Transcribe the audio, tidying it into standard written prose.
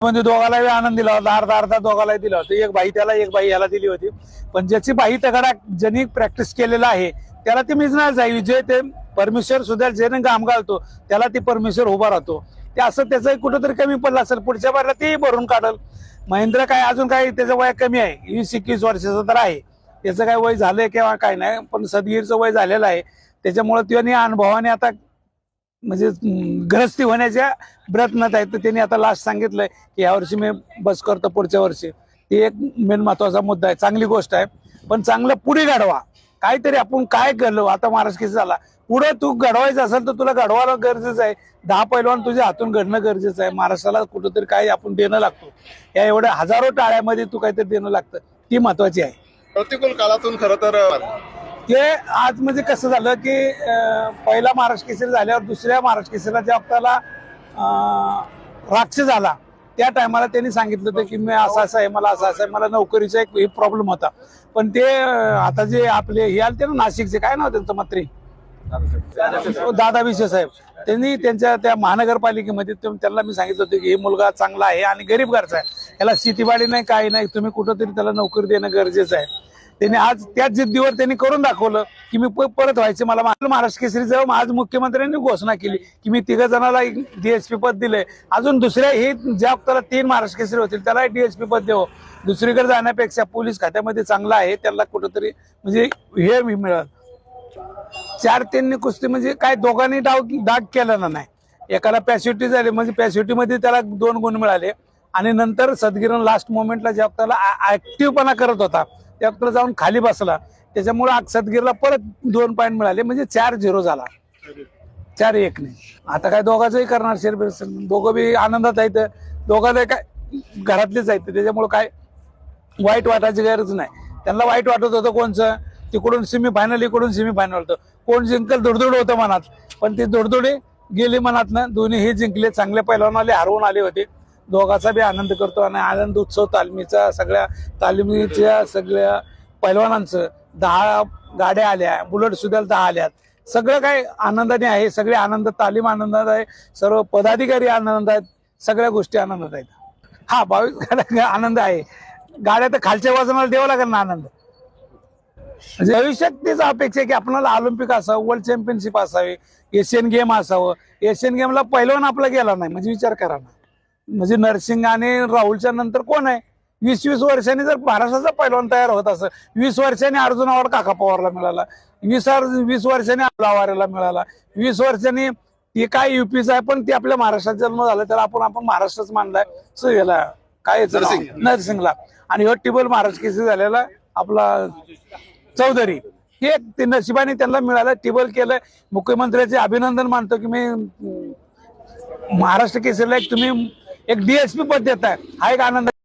म्हणजे दोघालाही आनंद दिला होता, अर्धा अर्धा दोघालाही दिला होता। एक बाई त्याला, एक बाई याला दिली होती। पण ज्याची बाई तगडा ज्यांनी प्रॅक्टिस केलेला आहे त्याला ती मिळणार जाईल। जे ते परमेश्वर सुद्धा ज्याने घाम घालतो त्याला ती परमेश्वर उभा राहतो। ते असं त्याचंही कुठंतरी कमी पडलं असेल, पुढच्या बारीला ते भरून काढल। महेंद्र काय अजून काय त्याचं वय कमी आहे, 20-21 वर्षाचं तर आहे। त्याचं काय वय झालंय किंवा काय नाही, पण सदगीरचं वय झालेलं आहे। त्याच्यामुळे त्याने अनुभवाने आता म्हणजे ग्रस्ती होण्याच्या प्रयत्नात आहे। तर त्यांनी आता लास्ट सांगितलंय की यावर्षी मी बस करतो, पुढच्या वर्षी। ते एक मेन महत्वाचा मुद्दा आहे, चांगली गोष्ट आहे। पण चांगलं पुढे घडवा, काहीतरी आपण काय केलं आता महाराष्ट्र केसरी झाला, पुढे तू घडवायचं असेल तर तुला घडवायला गरजेचं आहे। 10 पैलवान तुझ्या हातून घडणं गरजेचं आहे। महाराष्ट्राला कुठंतरी काय आपण देणं लागतो, या एवढ्या हजारो टाळ्यामध्ये तू काहीतरी देणं लागतं, ती महत्वाची आहे। प्रतिकूल काळातून खरं तर ते आज म्हणजे कसं झालं की पहिला महाराष्ट्र केसरी झाल्यावर दुसऱ्या महाराष्ट्र केसरीला ज्या आपल्याला राक्षस झाला त्या टायमाला त्यांनी सांगितलं होतं की मी असं असं आहे, मला असं असं आहे, मला नोकरीचा एक प्रॉब्लेम होता। पण ते आता जे आपले हे आले ना नाशिकचे, काय नाव त्यांचं मंत्री दादा विशे साहेब, त्यांनी त्यांच्या त्या महानगरपालिकेमध्ये त्यांना मी सांगितलं होतं की हे मुलगा चांगला आहे आणि गरीब घरचा आहे, याला शेतीवाडी नाही काही नाही, तुम्ही कुठंतरी त्याला नोकरी देणं गरजेचं आहे। त्यांनी आज त्याच जिद्दीवर त्यांनी करून दाखवलं की मी परत व्हायचे। मला महाराष्ट्र केसरी जाऊन आज मुख्यमंत्र्यांनी घोषणा केली की मी 3 जणांना डीएसपी पद दिलंय, अजून दुसऱ्या हे ज्या त्याला 3 महाराष्ट्र केसरी होतील त्याला डीएसपी पद देऊ। दुसरीकडे जाण्यापेक्षा पोलीस खात्यामध्ये चांगला आहे, त्याला कुठंतरी म्हणजे हे मिळत। 4 त्यांनी कुस्ती म्हणजे काय दोघांनी डाग केला नाही, एकाला पॅसिव्हिटी झाली, म्हणजे पॅसिव्हिटी मध्ये त्याला 2 गुण मिळाले। आणि नंतर सदगीरन लास्ट मोमेंटला ज्या त्याला ऍक्टिव्हपणा करत होता त्या जाऊन खाली बसला, त्याच्यामुळे सदगीरला परत 2 पॉईंट मिळाले, म्हणजे 4-0 झाला, 4-1 नाही। आता काय दोघांचंही करणार शेअर, दोघं बी आनंदात आहेत, दोघांना काय घरातलेच आहेत, त्याच्यामुळे काय वाईट वाटायची गरज नाही। त्यांना वाईट वाटत होतं कोणचं, तिकडून सेमीफायनल इकडून सेमीफायनल होतं, कोण जिंकल दुडदुड होतं मनात, पण ती दुडदुडी गेली मनातनं। दोन्ही हे जिंकले, चांगले पैलवान आले, हरवून आले होते। दोघाचा बी आनंद करतो आणि आनंद उत्सव तालमीचा, सगळ्या तालमीच्या सगळ्या पैलवानांचं 10 गाड्या आल्या, बुलेट सुद्धा 10 आल्यात, सगळं काय आनंदाने आहे। सगळे आनंद, तालीम आनंदात आहे, सर्व पदाधिकारी आनंदात आहेत, सगळ्या गोष्टी आनंदात आहेत। हा 22 गाड्या आनंद आहे, गाड्या तर खालच्या वजनाला द्यावं लागेल ना आनंद। भविष्यात तीच अपेक्षा आहे की आपल्याला ऑलिम्पिक असावं, वर्ल्ड चॅम्पियनशिप असावी, एशियन गेम असावं। एशियन गेमला पैलवान आपला गेला नाही, म्हणजे विचार करा ना, म्हणजे नरसिंग आणि राहुलच्या नंतर कोण आहे? 20-20 वर्षांनी जर महाराष्ट्राचा पैलवान तयार होत असं, 20 वर्षांनी अर्जुन अवॉर्ड काका पवारला मिळाला, 20 वर्षांनी आवारेला मिळाला, 20 वर्षांनी ते काय युपीचं आहे, पण ते आपल्या महाराष्ट्रात जन्म झाला त्याला आपण महाराष्ट्रच मानलाय। याला काय नरसिंगला, आणि हो टिबल महाराष्ट्र केसरी झालेला आपला चौधरी, हे ते नशिबाने त्यांना मिळालं, टिबल केलं। मुख्यमंत्र्याचे अभिनंदन मानतो की मी महाराष्ट्र केसरीला तुम्ही एक डीएसपी पद देताय, हा एक आनंद।